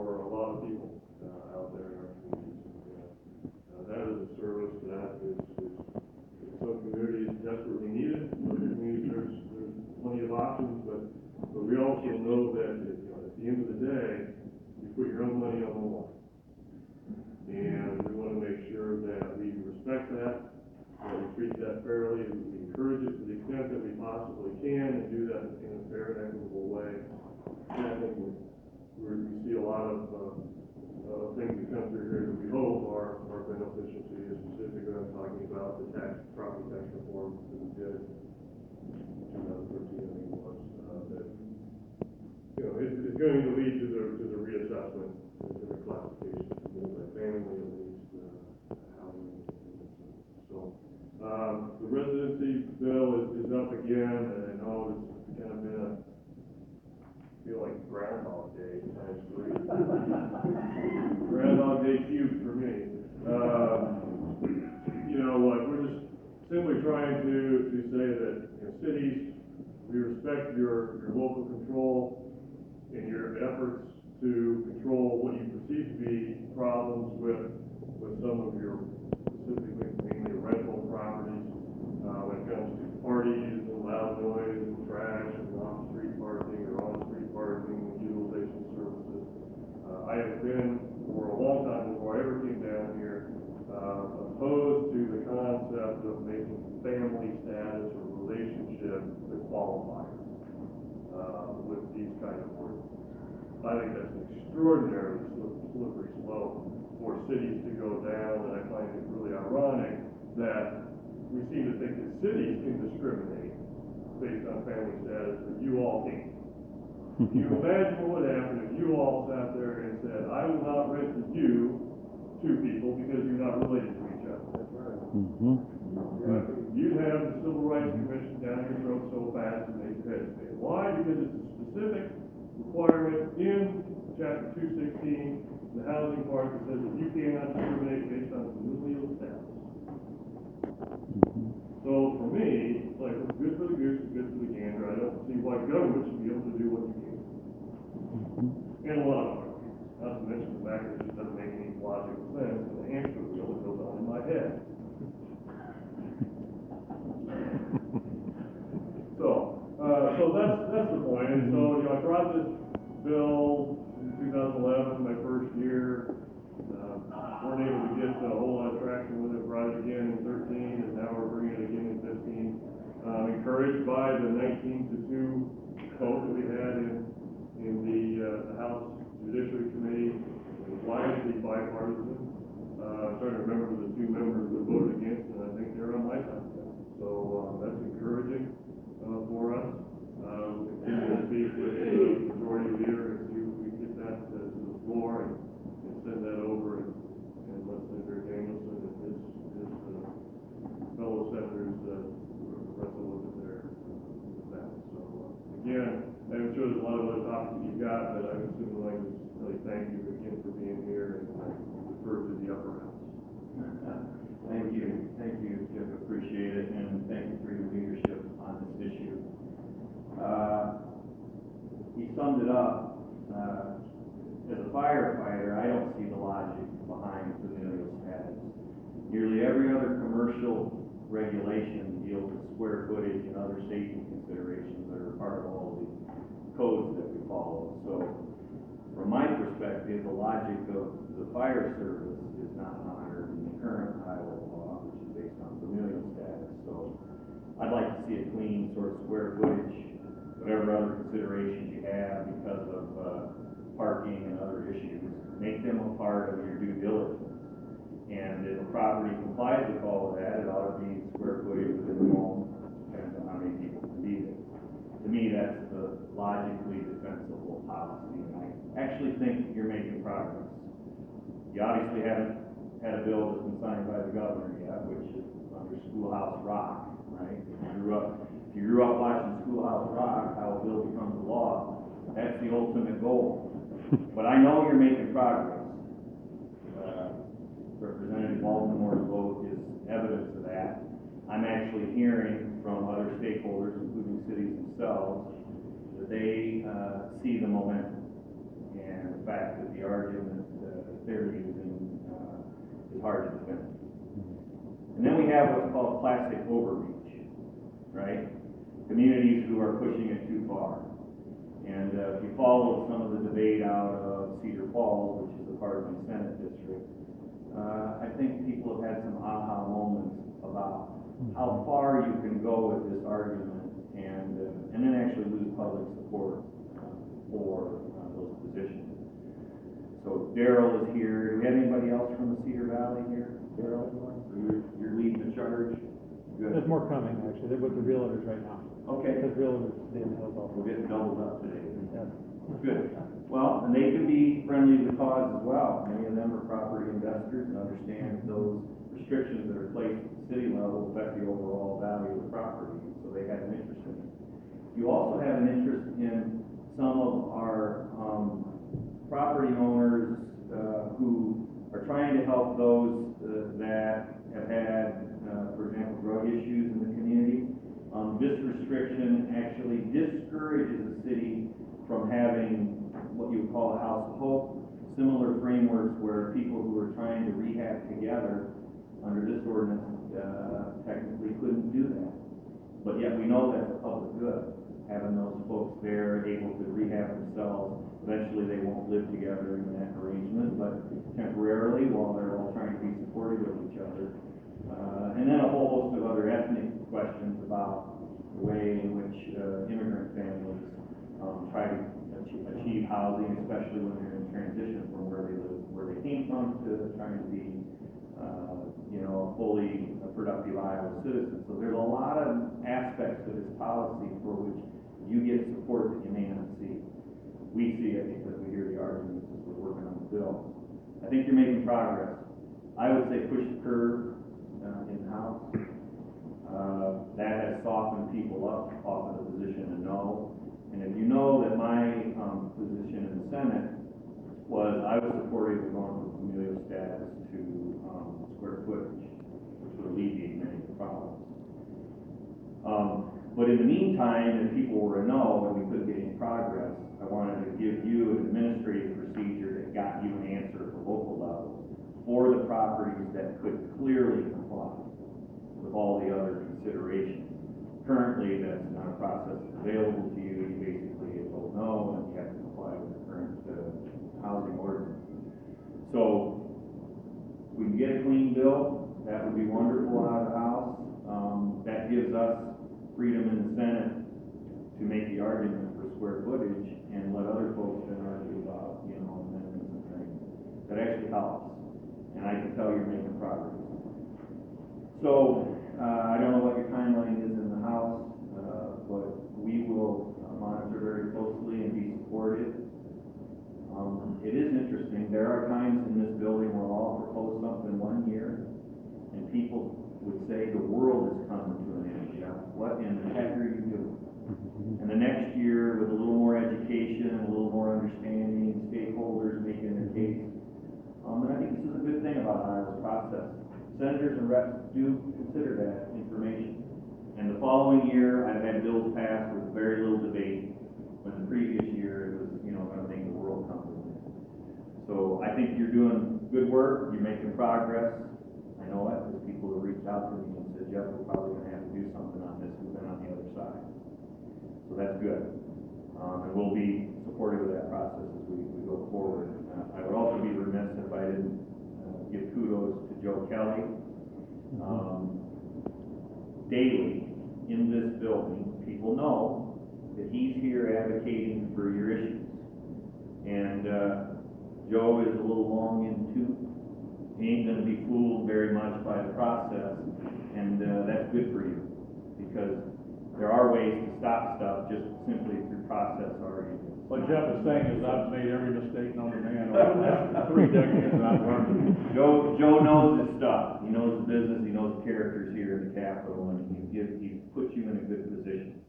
for a lot of people out there in our communities. That is a service that is some communities desperately needed. Some communities there's plenty of options, but we also know that at the end of the day, you put your own money on the line, and we want to make sure that we respect that we treat that fairly, and we encourage it to the extent that we possibly can, and do that in a fair and equitable way. And I think we see a lot of things that come through here that we hope are beneficial to you. Specifically, I'm talking about the property tax reform that we did in 2013, I think it was, that it's going to lead to the reassessment and the classification of multifamily, at least housing. So the residency bill is up again, and I know it's kind of been I feel like Groundhog Day times 3. Groundhog Day cubed for me. We're just simply trying to say that cities, we respect your local control and your efforts to control what you perceive to be problems with some of your specifically mainly rental properties when it comes to parties and loud noise and trash and off-street parking or on-street parking and utilization services. I have been, for a long time before I ever came down here, opposed to the concept of making family status or relationship the qualifier with these kind of words. I think that's an extraordinarily slippery slope for cities to go down, and I find it really ironic that we seem to think that cities can discriminate based on family status, but you all can't. Can you imagine what would happen if you all sat there and said, I will not rent to you two people because you're not related to each other? That's right. You'd have the Civil Rights Commission down your throat so fast to make your head spin. Why? Because it's a specific requirement in Chapter 216, the housing part, that says that you cannot discriminate based on familial status. So for me, it's like, what's good for the goose is good for the gander. I don't see why government should be able to do what you can. And a lot of it. Not to mention the fact that it just doesn't make any logical sense, and the hamster wheel that goes on in my head. So that's the point. And so I brought this bill in 2011, my first year. Weren't able to get a whole lot of traction with it. Brought it again in 13, and now we're bringing it again in 15. Encouraged by the 19-2 vote that we had in the House Judiciary Committee. It was widely bipartisan. I'm trying to remember the two members that voted against, and I think they're on my side. So that's encouraging for us. We'll continue to speak with the majority leader and see if we can get that to the floor and send that over and let Senator Danielson and his fellow senators wrestle with it there with that. So again, I'm sure there's a lot of other topics that you've got, but I would simply like to really thank you again for being here and defer to the upper house. Thank you, Chip. Appreciate it, and thank you for your leadership on this issue. He summed it up. As a firefighter, I don't see the logic behind familial status. Nearly every other commercial regulation deals with square footage and other safety considerations that are part of all the codes that we follow. So, from my perspective, the logic of the fire service is not honored in the current Iowa law, which is based on familial status. So, I'd like to see a clean sort of square footage, whatever other considerations you have because of parking and other issues. Make them a part of your due diligence. And if a property complies with all of that, it ought to be square footage within the home, depends on how many people can be there. To me, that's the logically defensible policy, and I actually think you're making progress. You obviously haven't had a bill that's been signed by the governor yet, which is under Schoolhouse Rock, right? If you grew up watching Schoolhouse Rock, how a bill becomes a law, that's the ultimate goal. But I know you're making progress. Representative Baltimore's vote is evidence of that. I'm actually hearing from other stakeholders, including cities themselves, that they see the momentum. And the fact that the argument they're using is hard to defend. And then we have what's called plastic overreach, right? Communities who are pushing it too far. And if you follow some of the debate out of Cedar Falls, which is a part of my Senate district, I think people have had some aha moments about how far you can go with this argument and then actually lose public support for those positions. So Daryl is here. Do we have anybody else from the Cedar Valley here? Daryl, you're leading the charge? Good. There's more coming, actually. They're with the realtors right now. Okay. Because realtors didn't help out. We're getting doubled up today. Yeah. Good. Well, and they can be friendly to the cause as well. Many of them are property investors and understand those restrictions that are placed at the city level affect the overall value of the property, so they have an interest in it. You also have an interest in some of our property owners who are trying to help those that have had, for example, drug issues in the community. This restriction actually discourages the city from having what you would call a house of hope, similar frameworks where people who are trying to rehab together under this ordinance technically couldn't do that. But yet we know that's a public good, having those folks there able to rehab themselves. Eventually they won't live together in that arrangement, but temporarily while they're all trying to be supportive of each other. And then a whole host of other ethnic questions about the way in which immigrant families try to achieve housing, especially when they're in transition from where they live, where they came from, to trying to be, a fully productive Iowa citizen. So there's a lot of aspects to this policy for which you get support that you may not see. We see it because we hear the arguments as we're working on the bill. I think you're making progress. I would say push the curve in the House. That has softened people up off of the position of no. And if you know that my position in the Senate was I was supportive of going from familial status to square footage, which would alleviate many of the problems. But in the meantime, if people were a no and we couldn't get any progress, I wanted to give you an administrative procedure that got you an answer at the local level for the properties that could clearly comply with all the other considerations. Currently, that's not a process that's available to you. You basically get told no, and you have to comply with the current housing ordinance. So, if we can get a clean bill, that would be wonderful out of the House. That gives us freedom in the Senate to make the argument for square footage and let other folks then argue about, amendments and things. That actually helps. And I can tell you're making progress. So, I don't know what your timeline is in the House, but we will monitor very closely and be supportive. It is interesting. There are times in this building where I'll propose something 1 year, and people would say the world is coming to an end. Jeff, what in the heck are you doing? And the next year, with a little more education and a little more understanding, stakeholders making their case. And I think this is a good thing about Iowa's process. Senators and reps do consider that information. And the following year, I've had bills passed with very little debate, when the previous year it was, going to make the world come to an end. So I think you're doing good work, you're making progress. I know it, because people have reached out to me and said, Jeff, we're probably going to have to do something on this. We've been on the other side. So that's good. And we'll be supportive of that process as we go forward. I would also be remiss if I didn't give kudos to Joe Kelly. Daily in this building, people know that he's here advocating for your issues. And Joe is a little long in the tooth. He ain't going to be fooled very much by the process, and that's good for you, because there are ways to stop stuff just simply through process arguments. What Jeff is saying is I've made every mistake known to man over the last 3 decades, and I've learned. Joe knows his stuff. He knows the business. He knows the characters here in the Capitol, and he puts you in a good position.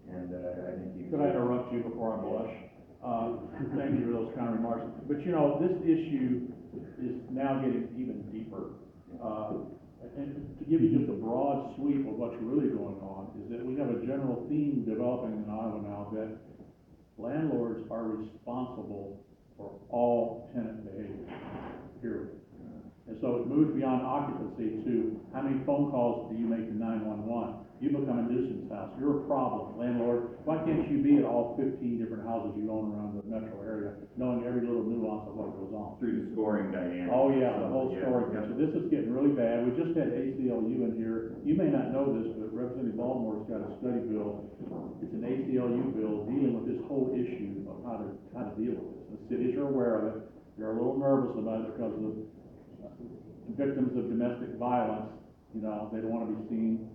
And I think you. Could I interrupt you before I blush? Thank you for those kind remarks. But this issue is now getting even deeper. And to give you just a broad sweep of what's really going on is that we have a general theme developing in Iowa now that landlords are responsible for all tenant behavior, period. And so it moves beyond occupancy to how many phone calls do you make to 911? You become a nuisance house, you're a problem, landlord. Why can't you be at all 15 different houses you own around the metro area, knowing every little nuance of what goes on? Through the scoring dynamic. Oh, yeah, the whole Yeah, story. yeah. So this is getting really bad. We just had ACLU in here. You may not know this, but Representative Baltimore's got a study bill. It's an ACLU bill dealing with this whole issue of how to deal with this. The cities are aware of it. They're a little nervous about it because of victims of domestic violence. You know, they don't want to be seen.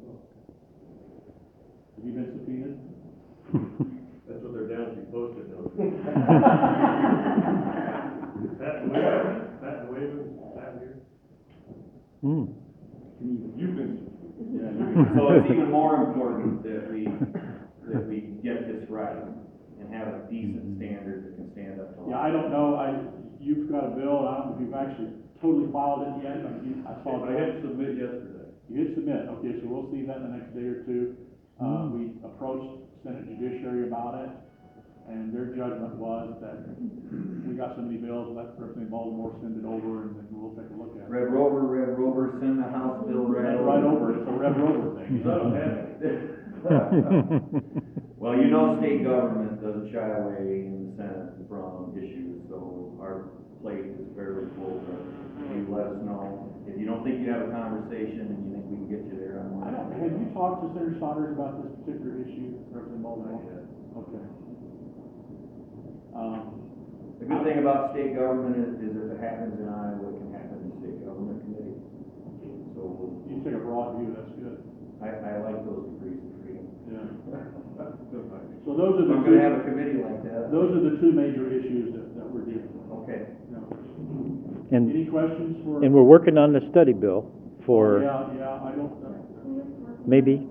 Have you been subpoenaed? That's what they're down to, posted notes. Pat Wavens, Pat here. You've been. So it's even more important that we get this right and have a decent standard that can stand up to. Yeah, I don't know. You've got a bill, and I don't know if you've actually totally filed it yet. I saw I hit submit yesterday. You hit submit, okay, so we'll see that in the next day or two. We approached Senate Judiciary about it, and their judgment was that we got so many bills, let Representative Baltimore send it over, and then we'll take a look at it. Red Rover, send the House bill right over. Right over, it's a Red Rover thing. I don't have it. Well, you know, state government doesn't shy away in the Senate from issues, so our plate is fairly full. You let us know. If you don't think you have a conversation and you think we can get you there, I'm. Have you talked to Senator Saunders about this particular issue, Representative Baltimore? Okay. The good thing about state government is if it happens in Iowa, it can happen in state government committee. So You take a broad view, that's good. I like those degrees of freedom. Yeah. So those are the I'm two. gonna have a committee like that. Those are the two major issues that we're dealing with. Okay. Yeah. And, Any questions for? and we're working on the study bill for Yeah, I don't, maybe